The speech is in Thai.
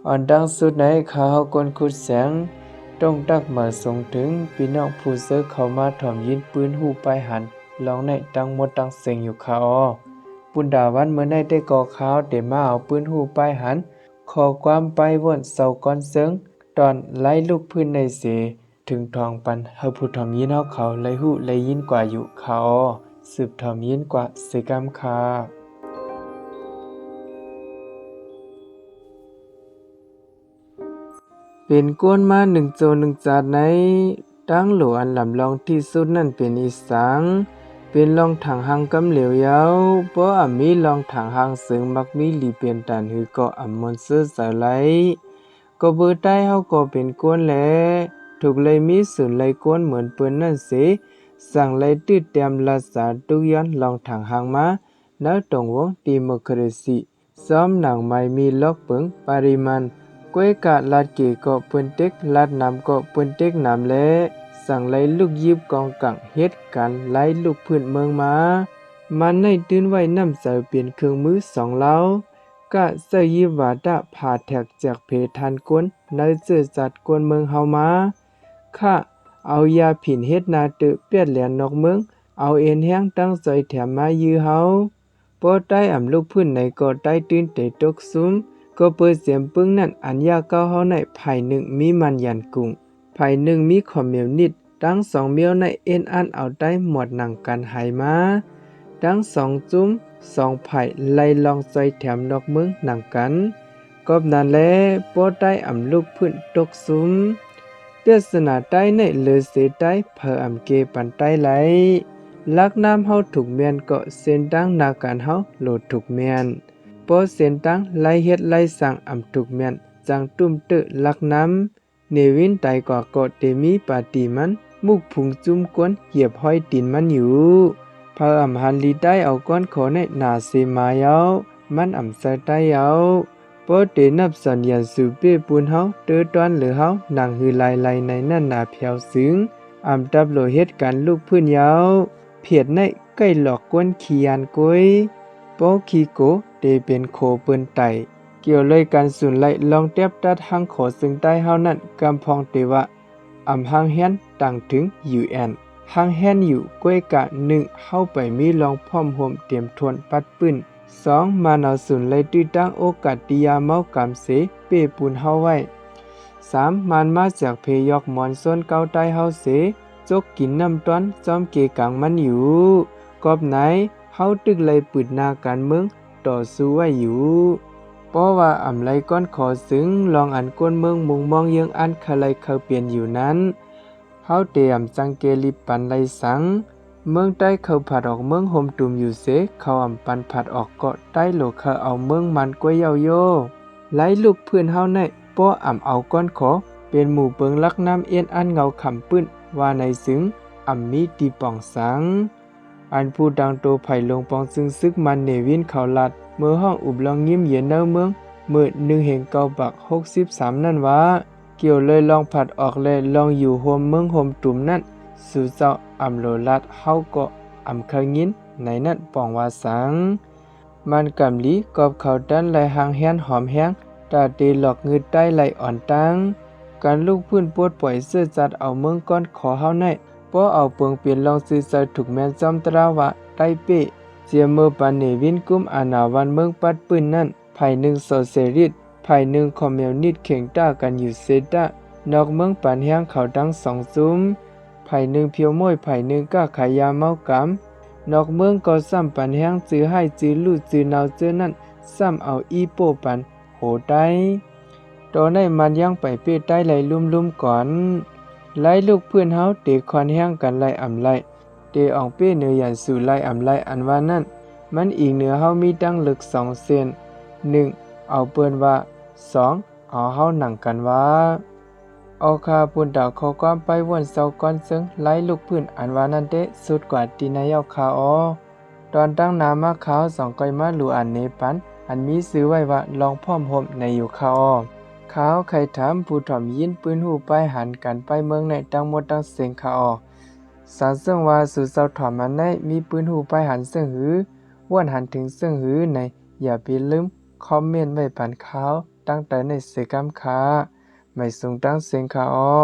อ่อนดังสุดในข่าวกวนขุดแสงต้องตักมาส่งถึงพี่น้องผู้ซื้อเข้ามาถ่อมยินปืนหูไปหันลองในตังหมดตังเสียงอยู่ข่าวปุณดาวันเมื่อในได้ก่อข่าวเดมาเอาปืนหูไปหันขอความไปว่นเสาก้อนเซิงตอนไล่ลูกพื้นในเสถึงทองปันเฮาผู้ถ่อมยินเฮาเขาไล่หูไล่ยินกว่าอยู่ข่าวสืบถ่อมยินกว่าเสกำคาเป็นก้นมา1โจ1จาดในตั้งหลวอันลำลองที่สุดนั่นเป็นอีสังเป็นลองถังหังกำเหลียวยาวเพราะมีลองถังหังซึ่งมักมีหลีเปลี่ยนตันหือก็มอนเซอร์สายไหลก็เบอร์ใต้เฮาก็เป็นก้นแลถูกเลยมีศูนย์เลยก้นเหมือนเปิ้นนั่นสิสั่งเลยตืดเตรียมรักษาตุกย้อนลองถังหังมาณตรงวงดิโมคราซีซ้อมหนังไม่มีล็อกเปิงปริมาณก้วยกะลาดเกก็เปิ้นเต็กลาดน้ำก็เปิ้นเต็กน้ำแลสั่งไล่ลูกยิบกองกังเฮ็ดกันไล่ลูกพื้นเมืองมามันในตื้นไว้น้ำใสเปลี่ยนเครื่องมือ2เหล้ากะเสยิบวาดะผ่าแท็กจากเพทันกวนในเจือจัดกวนเมืองเฮามาค่ะเอายาผินเฮ็ดนาตึเปียดแหลนนอกเมืองเอาเอ็นแห้งตั้งซอยแถมมายื้อเฮาปอใต้ลูกพื้นในก็ใต้ตื้นเตตกซุมก็เปิดเสียมปึ้งนั่นอันยาเก้าเฮาในภายหนึ่งมีมันยันกุงภายหนึ่งมีขอมเหมียวนิดตั้ง2เมียวในเอ็นอันเอาได้หมดหนังกันหายมาตั้ง2จุ้ม2ไผ่ไล่ลองซอยแถมนอกเมืองหนังกันกอบนั้นแลปอใต้ลูกพื้นตกซุมเปียสนาใต้ในเลอเสใต้เพอเกปันใต้ไหลลักน้ำเฮาถูกเมียนก็เส้นตั้งนาการเฮาโหลดถูกเมียนปอเส้นตั้งไล่เฮ็ดไล่สั่งถูกเมียนจังตุ้มเตอลักน้ำเนวินไตกว่าก็เตมีปาติมันมุกผุงจุ้มกวนเหยียบห้อยตีนมันอยู่พอหันลีได้เอาก้อนขอในนาเซมายาวมันใส่ใต้ยาวปอเตนับสัญญาณสูเป้ปูนเฮาเตอตอนหรือเฮานังหือลายในนั่นนาเพียวซึ้งดับโลเฮ็ดกันลูกพื้นยาวเพียดในใกล้หลอกกวนขี้ยานกวยปอขี้โกเตเป็นโคเปิ้นไตเกี่ยวเลยการสุนไล่ลองเตียบตัดหังขอซึ่งใต้เฮานั่นกำพองเตวะหังแฮนตั้งถึง UN หังแฮนอยู่กวยกะ1เข้าไปมีลองพร้อมห่มเตรียมทวนปัดปื้น2มาเอาสุนไล่ตื้อตั้งโอกาสติยาเมากำเสเป้ปูนเฮาไว้3มันมาจากเพยอกมอนส้นเก้าใต้เฮาเสจกกินน้ำต้นจอมเกกังมันอยู่กอบไหนเฮาตึกไล่ปืดนาการเมืองต่อสู้ไว้อยู่เพราะว่าไรก้อนขอซึ้งลองอันก้นเมืองมุงมองยังอันคไลเขาเปลี่ยนอยู่นั้นเฮาเตรียมจังเกลิปันไลสังเมืองใต้เขาผัดออกเมืองห่มตุ่มอยู่เสเขาปันผัดออกเกาะใต้โหลเขาเอาเมืองมันกวยเยาโยไล่ลูกเพื่อนเฮาในป้อเอาก้อนขอเป็นหมู่เปิงลักน้ำเอียนอันเงาขำปื้นว่าในซึ้งมีตีป่องสังอันผู้ดังโตไผ่ลงปองซึ่งซึกมันเนวินเขาลัดเมื่อห้องอุบลองยิ้มเย็นเนอเมืองเมื่อ1/963นั่นว่าเกี่ยวเลยลองผัดออกเลยลองอยู่โฮมเมืองโฮมตุ่มนั่นสู่เจ้าโลลัดเฮาก็เคยยินในนั่นป่องว่าสังมันกำลีกอบเขาดันไหลหางแฮนหอมแห้งตาเตหลอกงืดใต้ไหลอ่อนตั้งการลูกพื้นปวดปล่อยเสื้อจัดเอาเมืองก้อนขอเฮาในป้อเอาเปิงเปลี่ยนลองซื้อใส่ถูกแม่นจอมตราวะใต้เป้เจียเมื่อปันเนวินกุมอาณาวันเมืองปัดปืนนั่นภาย1โซเซริตภาย1คอมมิวนิสต์เข่งต้ากันอยู่เซตานอกเมืองปันแห้งเขาดัง2ซุ้มภาย1เพียวม้อยภาย1ก้าขายยาเมากำนอกเมืองก็ซ้ำปันแห้งจื้อให้จื้อลู่จื้อนาวเจอนั่นซ้ำเอาอีโปปันโหใต้ตอนในมันยังไปเป้ใต้ไหลลุ่มๆก่อนไล่ลูกเพื่อนเฮาเตะคอนแห้งกันไล่ไล่เตะอองเป้เนื้อยันสู่ไล่ไล่อันว่านั่นมันอีกเหนือเฮามีดังลึก2เซน1เอาเปิ้นว่า2เอาเฮาหนังกันว่าเอาคาปุ่นดาวข้อความไปวนเซาก่อนซึ่งไล่ลูกพื้นอันว่านั่นเตะสุดกว่าตีนายเอาคาตอนตั้งนามาขาว2ก้อยมาหลูอันเนปันอันมีซื้อไว้ว่าลองพร้อมห่มในอยู่คาขาวไข่ถามผู้ถ่อมยินปืนหูไปหันกันไปเมืองในตั้งหมดตั้งเสียงคาสารซึ่งว่าสู่เซาถ่อมมันในมีปืนหูไปหันซึ่งหือว่วนหันถึงซึ่งหือในอย่าไปลืมคอมเมนต์ไว้ปันขาว ตั้งแต่ในเสกำคาไม่สูงตั้งเสียงคาออ